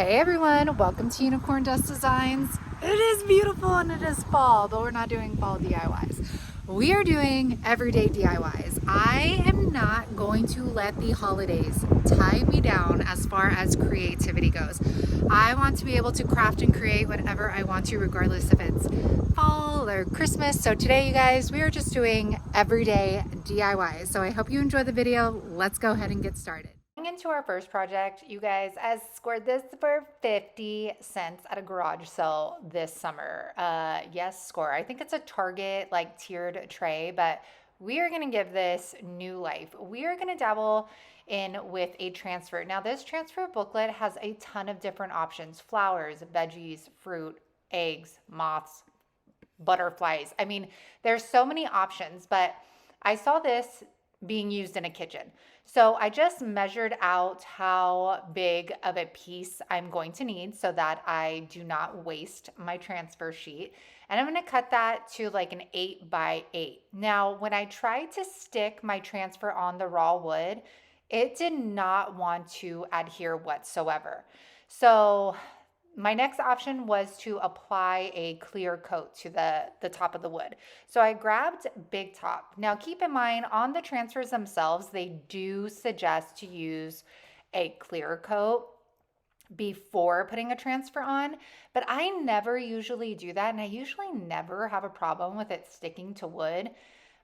Hey everyone, welcome to Unicorn Dust Designs. It is beautiful and it is fall, but we're not doing fall DIYs. We are doing everyday DIYs. I am not going to let the holidays tie me down as far as creativity goes. I want to be able to craft and create whatever I want to, regardless if it's fall or Christmas. So today, you guys, we are just doing everyday DIYs. So I hope you enjoy the video. Let's go ahead and get started. Into our first project, you guys, I scored this for 50 cents at a garage sale this summer. Yes, score. I think it's a Target like tiered tray, but we are going to give this new life. We are going to dabble in with a transfer. Now, this transfer booklet has a ton of different options: flowers, veggies, fruit, eggs, moths, butterflies. I mean, there's so many options, but I saw this being used in a kitchen. So I just measured out how big of a piece I'm going to need so that I do not waste my transfer sheet. And I'm going to cut that to like an 8 by 8. Now, when I tried to stick my transfer on the raw wood, it did not want to adhere whatsoever. So my next option was to apply a clear coat to the top of the wood. So I grabbed Big Top. Now keep in mind, on the transfers themselves, they do suggest to use a clear coat before putting a transfer on, but I never usually do that, and I usually never have a problem with it sticking to wood.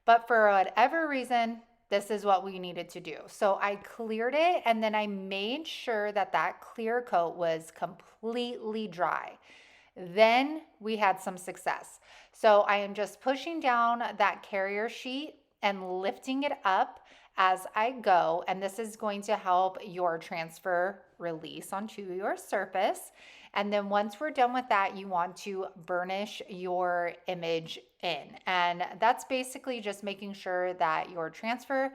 But for whatever reason, this is what we needed to do. So I cleared it, and then I made sure that that clear coat was completely dry. Then we had some success. So I am just pushing down that carrier sheet and lifting it up as I go. And this is going to help your transfer release onto your surface. And then once we're done with that, you want to burnish your image in. And that's basically just making sure that your transfer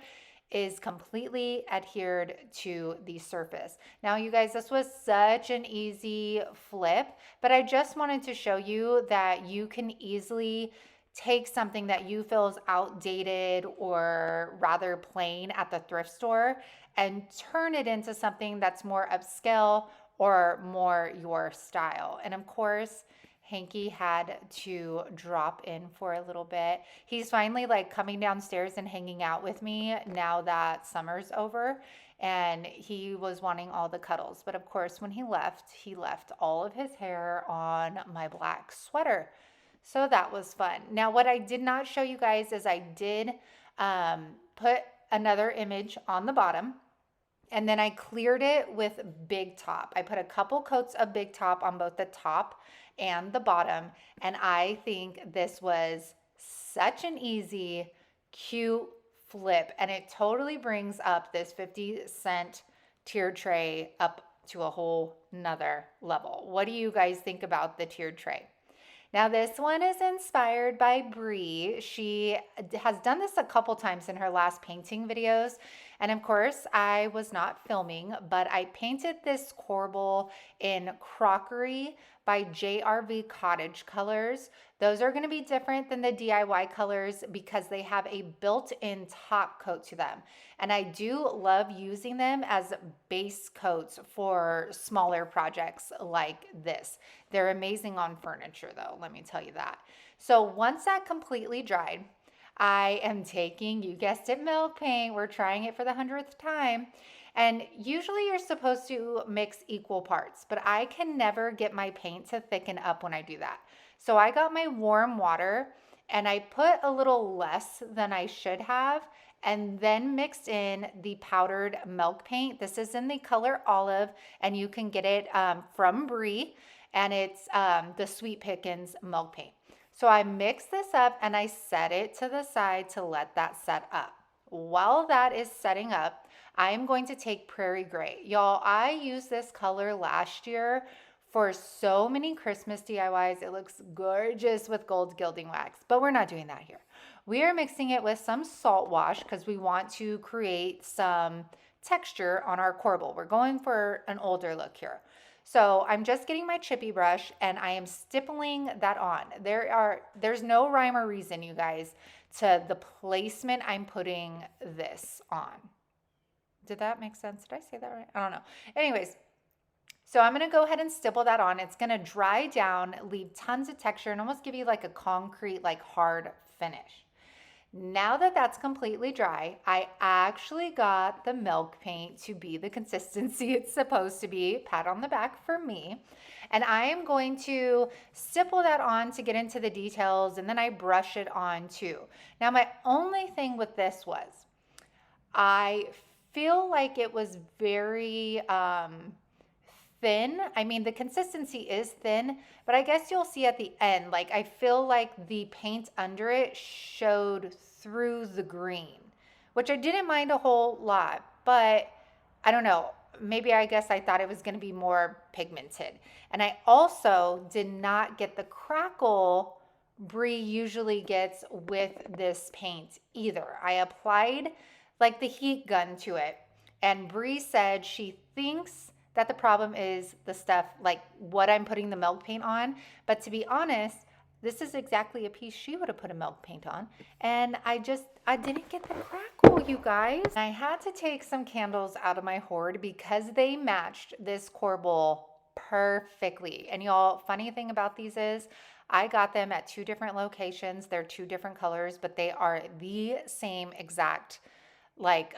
is completely adhered to the surface. Now, you guys, this was such an easy flip, but I just wanted to show you that you can easily take something that you feel is outdated or rather plain at the thrift store and turn it into something that's more upscale or more your style. And of course, Hanky had to drop in for a little bit. He's finally like coming downstairs and hanging out with me now that summer's over, and he was wanting all the cuddles. But of course, when he left all of his hair on my black sweater. So that was fun. Now, what I did not show you guys is I did put another image on the bottom, and then I cleared it with Big Top. I put a couple coats of Big Top on both the top and the bottom, and I think this was such an easy, cute flip, and it totally brings up this 50-cent tiered tray up to a whole nother level. What do you guys think about the tiered tray? Now, this one is inspired by Bree. She has done this a couple times in her last painting videos. And of course, I was not filming, but I painted this corbel in Crockery by JRV Cottage Colors. Those are going to be different than the DIY colors because they have a built-in top coat to them. And I do love using them as base coats for smaller projects like this. They're amazing on furniture though, let me tell you that. So once that completely dried, I am taking, you guessed it, milk paint. We're trying it for the 100th time. And usually you're supposed to mix equal parts, but I can never get my paint to thicken up when I do that. So I got my warm water and I put a little less than I should have, and then mixed in the powdered milk paint. This is in the color olive, and you can get it from Bree, and it's the Sweet Pickins milk paint. So I mix this up and I set it to the side to let that set up. While that is setting up, I am going to take Prairie Gray. Y'all, I used this color last year for so many Christmas DIYs. It looks gorgeous with gold gilding wax, but we're not doing that here. We are mixing it with some salt wash because we want to create some texture on our corbel. We're going for an older look here. So I'm just getting my chippy brush and I am stippling that on. There's no rhyme or reason, you guys, to the placement I'm putting this on. Did that make sense? Did I say that right? I don't know. Anyways, So I'm gonna go ahead and stipple that on. It's gonna dry down, leave tons of texture, and almost give you like a concrete, like hard finish. Now that that's completely dry, I actually got the milk paint to be the consistency it's supposed to be. Pat on the back for me. And I am going to stipple that on to get into the details, and then I brush it on too. Now, my only thing with this was I feel like it was very thin. I mean, the consistency is thin, but I guess you'll see at the end, like I feel like the paint under it showed through the green, which I didn't mind a whole lot, but I don't know. Maybe I guess I thought it was going to be more pigmented. And I also did not get the crackle Brie usually gets with this paint either. I applied like the heat gun to it, and Brie said she thinks that the problem is the stuff, like what I'm putting the milk paint on. But to be honest, this is exactly a piece she would have put a milk paint on. And I didn't get the crackle, you guys. I had to take some candles out of my hoard because they matched this Corbel perfectly. And y'all, funny thing about these is I got them at 2 different locations. They're 2 different colors, but they are the same exact, like,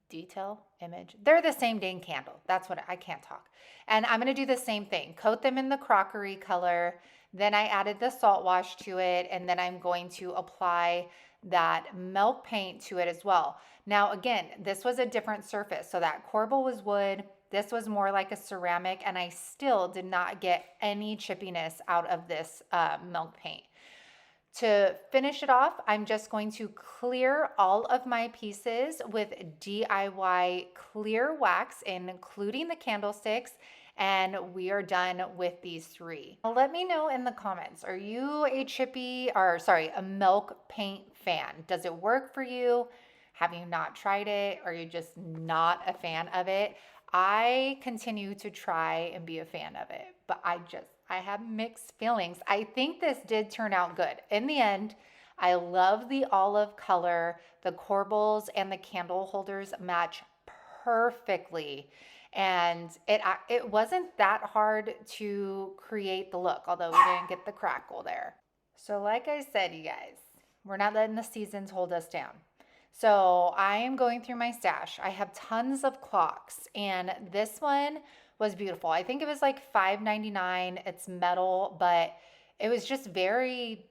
detail image. They're the same dang candle. That's what I can't talk. And I'm going to do the same thing. Coat them in the crockery color. Then I added the salt wash to it. And then I'm going to apply that milk paint to it as well. Now, again, this was a different surface. So that Corbel was wood. This was more like a ceramic. And I still did not get any chippiness out of this milk paint. To finish it off, I'm just going to clear all of my pieces with DIY clear wax, including the candlesticks, and we are done with these 3. Now, let me know in the comments, are you a milk paint fan? Does it work for you? Have you not tried it? Are you just not a fan of it? I continue to try and be a fan of it, but I have mixed feelings. I think this did turn out good. In the end, I love the olive color. The corbels and the candle holders match perfectly. And it wasn't that hard to create the look, although we didn't get the crackle there. So like I said, you guys, we're not letting the seasons hold us down. So I am going through my stash. I have tons of clocks, and this one was beautiful. I think it was like $5.99. It's metal, but it was just very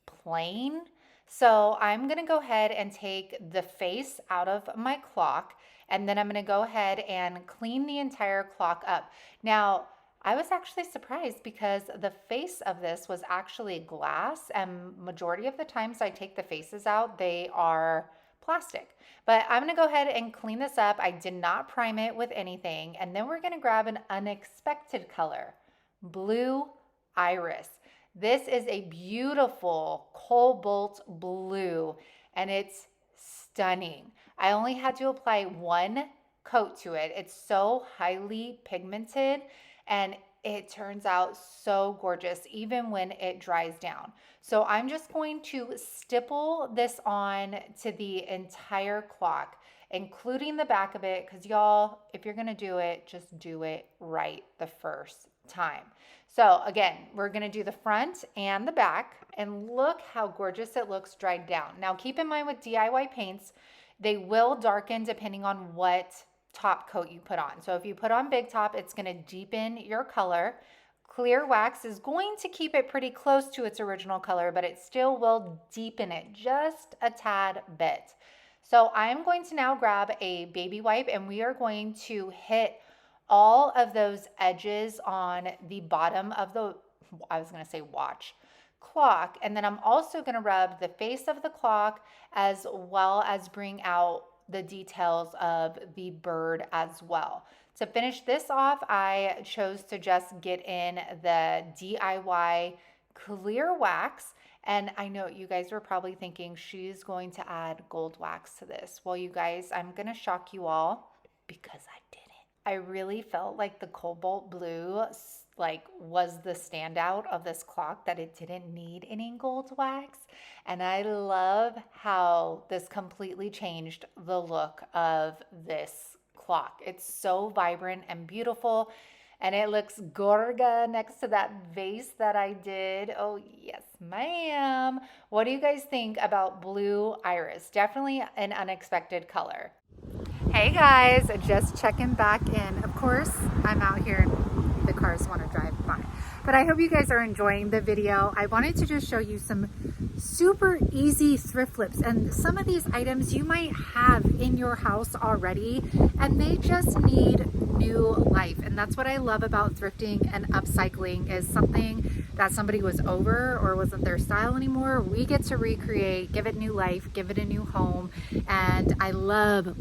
plain. So I'm gonna go ahead and take the face out of my clock, and then I'm gonna go ahead and clean the entire clock up. Now, I was actually surprised because the face of this was actually glass, and majority of the times I take the faces out, they are plastic. But I'm gonna go ahead and clean this up. I did not prime it with anything. And then we're gonna grab an unexpected color, blue iris. This is a beautiful cobalt blue, and it's stunning. I only had to apply 1 coat to it. It's so highly pigmented, and it turns out so gorgeous even when it dries down. So I'm just going to stipple this on to the entire clock, including the back of it, because y'all, if you're gonna do it, just do it right the first time. So again, we're gonna do the front and the back, and look how gorgeous it looks dried down. Now keep in mind with DIY paints, they will darken depending on what top coat you put on. So if you put on Big Top, it's going to deepen your color. Clear wax is going to keep it pretty close to its original color, but it still will deepen it just a tad bit. So I'm going to now grab a baby wipe, and we are going to hit all of those edges on the bottom of the, I was going to say watch, clock. And then I'm also going to rub the face of the clock as well as bring out the details of the bird as well. To finish this off, I chose to just get in the DIY clear wax. And I know you guys were probably thinking she's going to add gold wax to this. Well, you guys, I'm going to shock you all because I didn't. I really felt like the cobalt blue was the standout of this clock, that it didn't need any gold wax. And I love how this completely changed the look of this clock. It's so vibrant and beautiful. And it looks gorga next to that vase that I did. Oh, yes, ma'am. What do you guys think about blue iris? Definitely an unexpected color. Hey guys, just checking back in. Of course, I'm out here and the cars want to drive by. But I hope you guys are enjoying the video. I wanted to just show you some super easy thrift flips, and some of these items you might have in your house already and they just need new life. And that's what I love about thrifting and upcycling, is something that somebody was over or wasn't their style anymore, we get to recreate, give it new life, give it a new home. And I love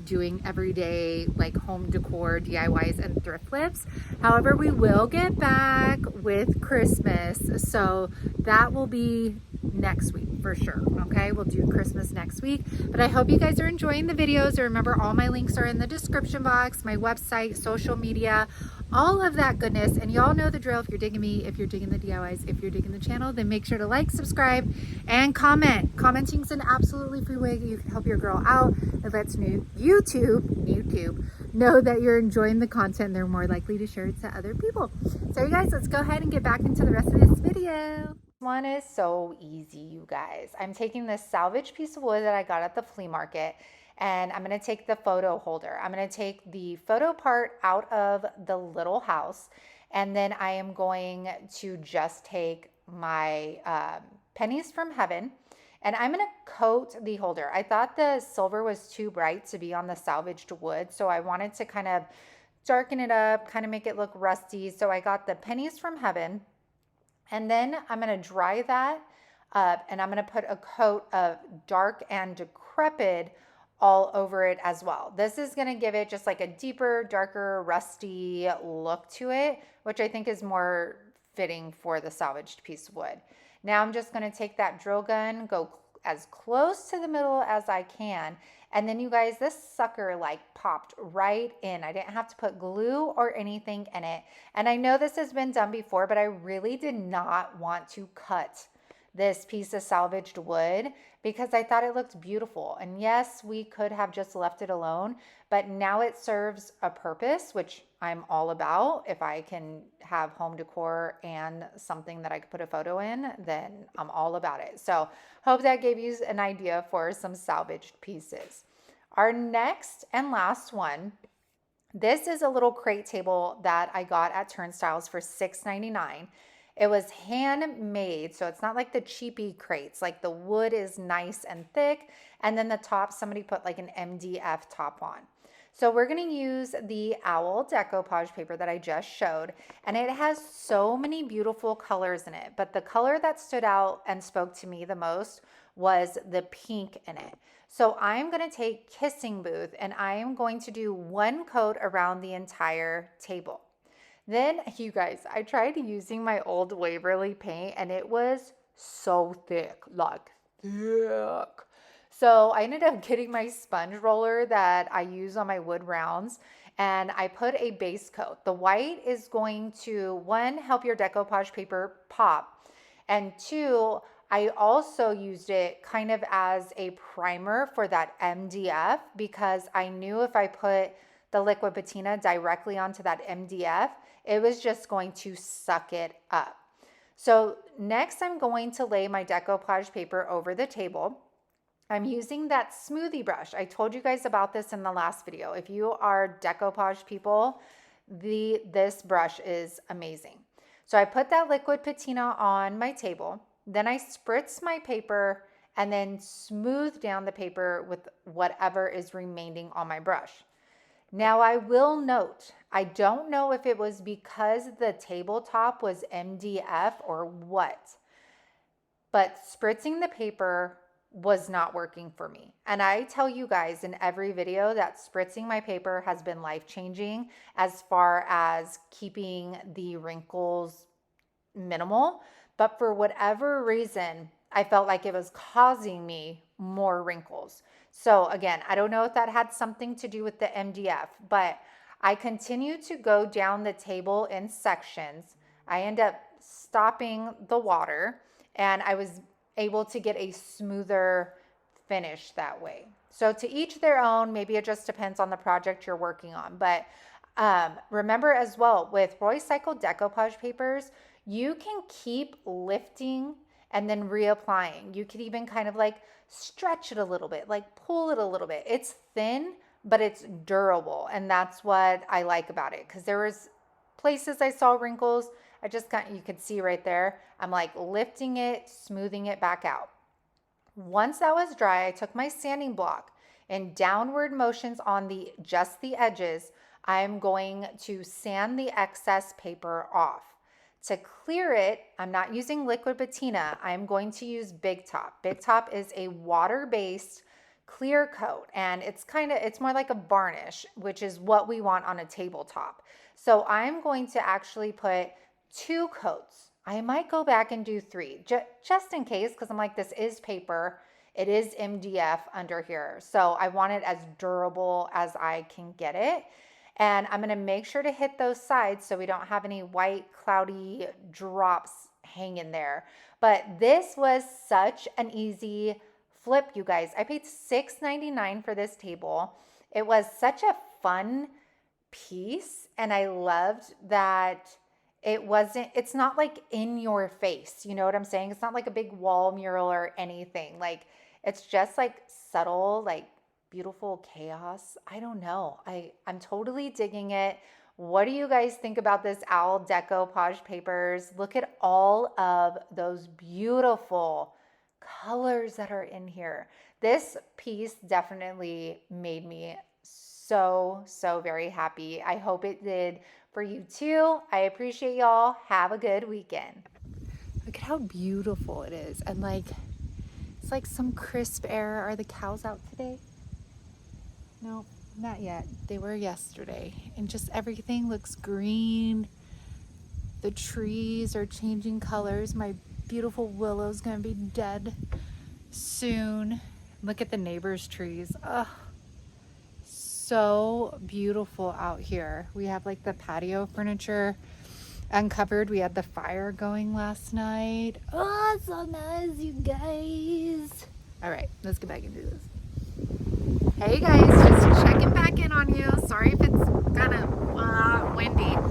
doing everyday like home decor DIYs and thrift flips. However, we will get back with Christmas, so that will be next week for sure. Okay, we'll do Christmas next week. But I hope you guys are enjoying the videos. Remember, all my links are in the description box, my website, social media, all of that goodness. And y'all know the drill. If you're digging me, if you're digging the DIYs, if you're digging the channel, then make sure to like, subscribe, and comment. Commenting is an absolutely free way you can help your girl out. It lets YouTube know that you're enjoying the content and they're more likely to share it to other people. So you guys, let's go ahead and get back into the rest of this video. One is so easy, you guys. I'm taking this salvaged piece of wood that I got at the flea market, and I'm going to take the photo holder. I'm going to take the photo part out of the little house, and then I am going to just take my pennies from heaven, and I'm going to coat the holder. I thought the silver was too bright to be on the salvaged wood, so I wanted to kind of darken it up, kind of make it look rusty. So I got the pennies from heaven, and then I'm going to dry that up, and I'm going to put a coat of dark and decrepit all over it as well. This is going to give it just like a deeper, darker, rusty look to it, which I think is more fitting for the salvaged piece of wood. Now I'm just going to take that drill gun, go as close to the middle as I can. And then you guys, this sucker like popped right in. I didn't have to put glue or anything in it. And I know this has been done before, but I really did not want to cut this piece of salvaged wood because I thought it looked beautiful. And yes, we could have just left it alone, but now it serves a purpose, which I'm all about. If I can have home decor and something that I could put a photo in, then I'm all about it. So hope that gave you an idea for some salvaged pieces. Our next and last one, this is a little crate table that I got at Turnstiles for $6.99. It was handmade, so it's not like the cheapy crates. Like the wood is nice and thick, and then the top, somebody put like an MDF top on. So we're going to use the Owl Decoupage paper that I just showed, and it has so many beautiful colors in it. But the color that stood out and spoke to me the most was the pink in it. So I'm going to take Kissing Booth, and I am going to do one coat around the entire table. Then, you guys, I tried using my old Waverly paint, and it was so thick, like thick. So I ended up getting my sponge roller that I use on my wood rounds, and I put a base coat. The white is going to, one, help your decoupage paper pop, and two, I also used it kind of as a primer for that MDF because I knew if I put the liquid patina directly onto that MDF, it was just going to suck it up. So next I'm going to lay my decoupage paper over the table. I'm using that smoothie brush. I told you guys about this in the last video. If you are decoupage people, this brush is amazing. So I put that liquid patina on my table. Then I spritz my paper and then smooth down the paper with whatever is remaining on my brush. Now I will note, I don't know if it was because the tabletop was MDF or what, but spritzing the paper was not working for me. And I tell you guys in every video that spritzing my paper has been life-changing as far as keeping the wrinkles minimal. But for whatever reason, I felt like it was causing me more wrinkles. So again, I don't know if that had something to do with the MDF, but I continued to go down the table in sections. I end up stopping the water, and I was able to get a smoother finish that way. So to each their own, maybe it just depends on the project you're working on. But remember as well, with Roycycled decoupage papers, you can keep lifting and then reapplying. You could even kind of like stretch it a little bit, like pull it a little bit. It's thin, but it's durable. And that's what I like about it. Because there was places I saw wrinkles. I just got, you could see right there. I'm like lifting it, smoothing it back out. Once that was dry, I took my sanding block and downward motions on just the edges. I'm going to sand the excess paper off. To clear it, I'm not using liquid patina. I'm going to use Big Top. Big Top is a water-based clear coat, and it's more like a varnish, which is what we want on a tabletop. So I'm going to actually put 2 coats. I might go back and do 3 just in case, because I'm like, this is paper. It is MDF under here. So I want it as durable as I can get it. And I'm going to make sure to hit those sides so we don't have any white cloudy drops hanging there. But this was such an easy flip, you guys. I paid $6.99 for this table. It was such a fun piece, and I loved that it's not like in your face. You know what I'm saying? It's not like a big wall mural or anything. Like, it's just like subtle, like beautiful chaos. I don't know. I'm totally digging it. What do you guys think about this owl decoupage papers? Look at all of those beautiful colors that are in here. This piece definitely made me so very happy. I hope it did for you too. I appreciate y'all. Have a good weekend. Look at how beautiful it is. And like, it's like some crisp air. Are the cows out today? No, not yet. They were yesterday. And just everything looks green. The trees are changing colors. My beautiful willow's gonna be dead soon. Look at the neighbor's trees. Oh, so beautiful out here. We have like the patio furniture uncovered. We had the fire going last night. Oh, so nice, you guys. All right, let's get back into this. Hey guys, just checking back in on you. Sorry if it's kind of windy.